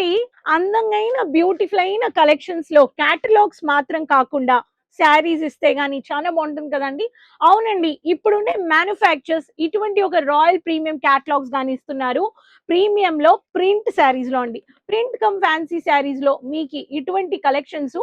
ఇలాంటి అందంగా బ్యూటిఫుల్ అయిన కలెక్షన్స్ లో క్యాటలాగ్స్ మాత్రం కాకుండా శారీస్ ఇస్తే గానీ చాలా బాగుంటుంది కదండి. అవునండి, ఇప్పుడుండే మ్యానుఫ్యాక్చర్స్ ఇటువంటి ఒక రాయల్ ప్రీమియం క్యాటలాగ్స్ గానీ ఇస్తున్నారు. ప్రీమియం లో ప్రింట్ శారీస్ లో అండి, ప్రింట్ కమ్ ఫ్యాన్సీ శారీస్ లో మీకు ఇటువంటి కలెక్షన్స్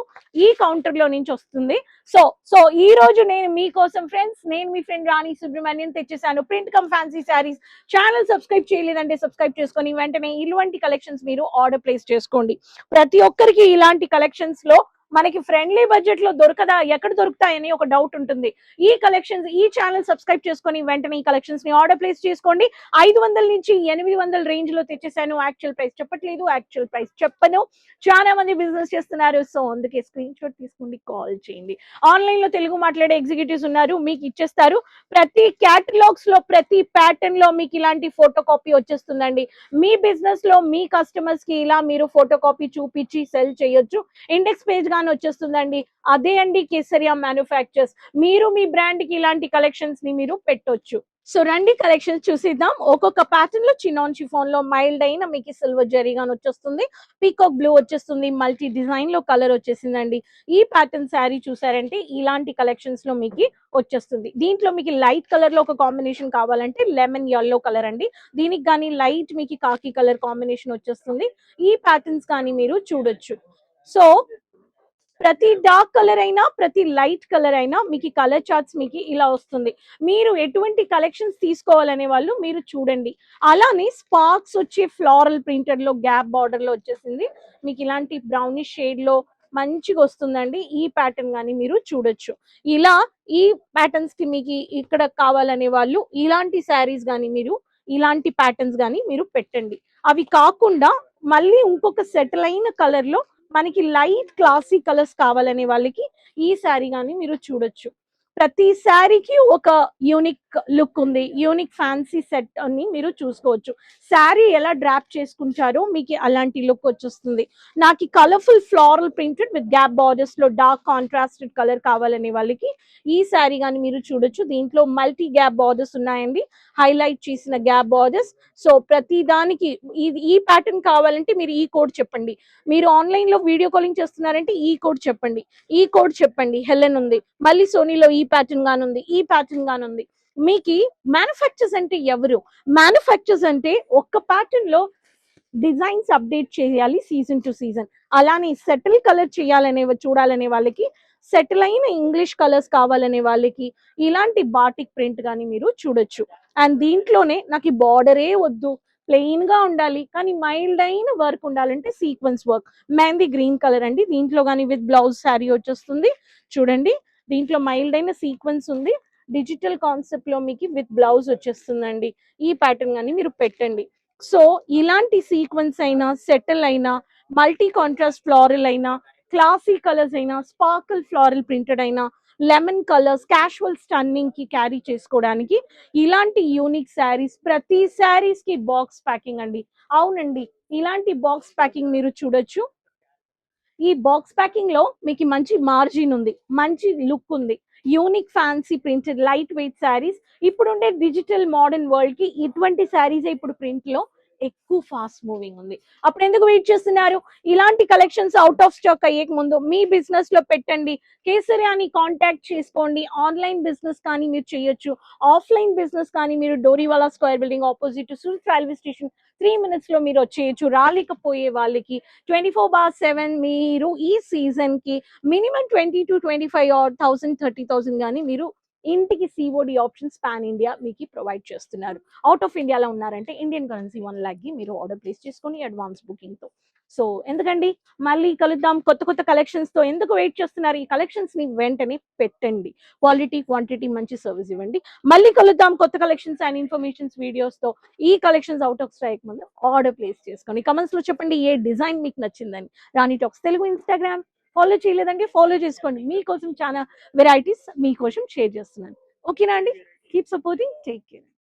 ఈ కౌంటర్ లో నుంచి వస్తుంది. సో సో ఈ రోజు నేను మీకోసం ఫ్రెండ్స్, నేను మీ ఫ్రెండ్ రాణి సుబ్రహ్మణ్యం తెచ్చేసాను print cum fancy sarees. Channel subscribe చేయలేదంటే సబ్స్క్రైబ్ చేసుకొని వెంటనే ఇలాంటి కలెక్షన్స్ మీరు ఆర్డర్ ప్లేస్ చేసుకోండి. ప్రతి ఒక్కరికి ఇలాంటి కలెక్షన్స్ లో మనకి ఫ్రెండ్లీ బడ్జెట్ లో దొరకదా, ఎక్కడ దొరుకుతాయని ఒక డౌట్ ఉంటుంది. ఈ కలెక్షన్స్ ఈ ఛానల్ సబ్స్క్రైబ్ చేసుకొని వెంటనే ఈ కలెక్షన్స్ ని ఆర్డర్ ప్లేస్ చేసుకోండి. 500 నుంచి 800 రేంజ్ లో తెచ్చేసాను. యాక్చువల్ ప్రైస్ చెప్పట్లేదు, యాక్చువల్ ప్రైస్ చెప్పను. చాలా మంది బిజినెస్ చేస్తున్నారు, సో అందుకే స్క్రీన్ షాట్ తీసుకోండి, కాల్ చేయండి. ఆన్లైన్ లో తెలుగు మాట్లాడే ఎగ్జిక్యూటివ్స్ ఉన్నారు, మీకు ఇచ్చేస్తారు. ప్రతి క్యాటలాగ్స్ లో ప్రతి ప్యాటర్న్ లో మీకు ఇలాంటి ఫోటో కాపీ వచ్చేస్తుందండి. మీ బిజినెస్ లో మీ కస్టమర్స్ కి ఇలా మీరు ఫోటో కాపీ చూపించి సెల్ చేయొచ్చు. ఇండెక్స్ పేజ్ గానీ వచ్చేస్తుందండి. అదే అండి కేసరియా మ్యానుఫ్యాక్చర్స్. మీరు మీ బ్రాండ్ కి ఇలాంటి కలెక్షన్స్ ని మీరు పెట్టొచ్చు. సో రండి కలెక్షన్స్ చూసిద్దాం. ఒక్కొక్క ప్యాటర్న్ లో చినాన్ షిఫాన్ లో మైల్డ్ అయిన మీకు సిల్వర్ జరీగాన్ వచ్చేస్తుంది, పీకాక్ బ్లూ వచ్చేస్తుంది, మల్టీ డిజైన్ లో కలర్ వచ్చేసిందండి. ఈ ప్యాటర్న్ శారీ చూసారంటే ఇలాంటి కలెక్షన్స్ లో మీకు వచ్చేస్తుంది. దీంట్లో మీకు లైట్ కలర్ లో ఒక కాంబినేషన్ కావాలంటే లెమన్ యెల్లో కలర్ అండి, దీనికి కానీ లైట్ మీకు కాకి కలర్ కాంబినేషన్ వచ్చేస్తుంది. ఈ ప్యాటర్న్స్ కానీ మీరు చూడొచ్చు. సో ప్రతి డార్క్ కలర్ అయినా ప్రతి లైట్ కలర్ అయినా మీకు కలర్ చార్ట్స్ మీకు ఇలా వస్తుంది. మీరు ఎటువంటి కలెక్షన్స్ తీసుకోవాలనే వాళ్ళు మీరు చూడండి. అలానే స్పార్క్స్ వచ్చి ఫ్లోరల్ ప్రింటెడ్ లో గ్యాప్ బార్డర్ లో వచ్చేసింది. మీకు ఇలాంటి బ్రౌనిష్ షేడ్ లో మంచిగా వస్తుందండి. ఈ ప్యాటర్న్ కానీ మీరు చూడొచ్చు. ఇలా ఈ ప్యాటర్న్స్ కి మీకు ఇక్కడ కావాలనే వాళ్ళు ఇలాంటి శారీస్ కానీ మీరు ఇలాంటి ప్యాటర్న్స్ కానీ మీరు పెట్టండి. అవి కాకుండా మళ్ళీ ఇంకొక సెటిల్ అయిన కలర్ లో మనకి లైట్ క్లాసీ కలర్స్ కావాలనే వాళ్ళకి ఈ శారీ కానీ మీరు చూడొచ్చు. ప్రతి శారీకి ఒక యూనిక్ లుక్ ఉంది, యూనిక్ ఫ్యాన్సీ సెట్ అని మీరు చూసుకోవచ్చు. శారీ ఎలా డ్రాప్ చేసుకుంటారో మీకు అలాంటి లుక్ వచ్చేస్తుంది. నాకు colourful floral printed with gap borders లో డార్క్ కాంట్రాస్టెడ్ కలర్ కావాలనే వాళ్ళకి ఈ శారీ కానీ మీరు చూడొచ్చు. దీంట్లో మల్టీ గ్యాప్ బార్డర్స్ ఉన్నాయండి, హైలైట్ చేసిన గ్యాప్ బార్డర్స్. సో ప్రతి దానికి ఈ ప్యాటర్న్ కావాలంటే మీరు ఈ కోడ్ చెప్పండి. మీరు ఆన్లైన్ లో వీడియో కాలింగ్ చేస్తున్నారంటే ఈ కోడ్ చెప్పండి, ఈ కోడ్ చెప్పండి. హెలెన్ ఉంది, మళ్ళీ సోనీలో ఈ ప్యాటర్న్ గానుంది, ఈ ప్యాటర్న్ గానుంది. మీకు మ్యానుఫ్యాక్చర్స్ అంటే ఎవరు? మ్యానుఫ్యాక్చర్స్ అంటే ఒక్క ప్యాటర్న్ లో డిజైన్స్ అప్డేట్ చేయాలి సీజన్ టు సీజన్. అలానే సెటిల్ కలర్ చేయాలనే చూడాలనే వాళ్ళకి, సెటిల్ అయిన ఇంగ్లీష్ కలర్స్ కావాలనే వాళ్ళకి ఇలాంటి బాటిక్ ప్రింట్ కానీ మీరు చూడొచ్చు. అండ్ దీంట్లోనే నాకు బార్డరే వద్దు, ప్లెయిన్ గా ఉండాలి కానీ మైల్డ్ అయిన వర్క్ ఉండాలంటే sequence work, mehndi green colour అండి. దీంట్లో కానీ విత్ బ్లౌజ్ శారీ వచ్చేస్తుంది. చూడండి, దీంట్లో మైల్డ్ అయిన సీక్వెన్స్ ఉంది, డిజిటల్ కాన్సెప్ట్ లో మీకు విత్ బ్లౌజ్ వచ్చేస్తుందండి. ఈ ప్యాటర్న్ కానీ మీరు పెట్టండి. సో ఇలాంటి సీక్వెన్స్ అయినా, సెటిల్ అయినా, మల్టీ కాంట్రాస్ట్ ఫ్లోరల్ అయినా, క్లాసీ కలర్స్ అయినా, స్పార్కల్ ఫ్లోరల్ ప్రింటెడ్ అయినా, లెమన్ కలర్స్ క్యాషువల్ స్టన్నింగ్ కి క్యారీ చేసుకోవడానికి ఇలాంటి యూనిక్ శారీస్. ప్రతి శారీస్ కి బాక్స్ ప్యాకింగ్ అండి. అవునండి, ఇలాంటి బాక్స్ ప్యాకింగ్ మీరు చూడొచ్చు. ఈ బాక్స్ ప్యాకింగ్ లో మీకు మంచి మార్జిన్ ఉంది, మంచి లుక్ ఉంది, unique fancy printed light weight saris. ఇప్పుడు ఉండే డిజిటల్ మోడర్న్ వరల్డ్ కి ఇటువంటి శారీస్ ఇప్పుడు ప్రింట్ లో ఎక్కువ ఫాస్ట్ మూవింగ్ ఉంది. అప్పుడు ఎందుకు వెయిట్ చేస్తున్నారు? ఇలాంటి కలెక్షన్స్ అవుట్ ఆఫ్ స్టాక్ అయ్యేక ముందు మీ బిజినెస్ లో పెట్టండి. కేసరియాని కాంటాక్ట్ చేసుకోండి. ఆన్లైన్ బిజినెస్ కానీ మీరు చేయొచ్చు, ఆఫ్లైన్ బిజినెస్ కానీ మీరు Doriwala square building opposite Surat railway station 3 minutes లో మీరు వచ్చేయచ్చు. రాలేకపోయే వాళ్ళకి 24/7 మీరు ఈ సీజన్ కి మినిమం 20 to 25,000 30,000 కానీ మీరు ఇంటికి సిఓడి ఆప్షన్స్ పాన్ ఇండియా మీకు ప్రొవైడ్ చేస్తున్నారు. అవుట్ ఆఫ్ ఇండియాలో ఉన్నారంటే ఇండియన్ కరెన్సీ 1 lakh కి మీరు ఆర్డర్ ప్లేస్ చేసుకొని అడ్వాన్స్ బుకింగ్ తో. సో ఎందుకండి, మళ్ళీ కలుద్దాం కొత్త కొత్త కలెక్షన్స్ తో. ఎందుకు వెయిట్ చేస్తున్నారు? ఈ కలెక్షన్స్ ని వెంటనే పెట్టండి. క్వాలిటీ క్వాంటిటీ మంచి సర్వీస్ ఇవ్వండి. మళ్ళీ కలుద్దాం కొత్త కలెక్షన్స్ అండ్ ఇన్ఫర్మేషన్స్ వీడియోస్ తో. ఈ కలెక్షన్స్ అవుట్ ఆఫ్ స్టాక్ ముందు ఆర్డర్ ప్లేస్ చేసుకోండి. కమెంట్స్ లో చెప్పండి ఏ డిజైన్ మీకు నచ్చిందని. రాణి టాక్స్ తెలుగు ఇన్స్టాగ్రామ్ ఫాలో చేయలేదంటే ఫాలో చేసుకోండి. మీకోసం చాలా వెరైటీస్ మీకోసం షేర్ చేస్తున్నాను. ఓకేనా అండి? Keep supporting, take care.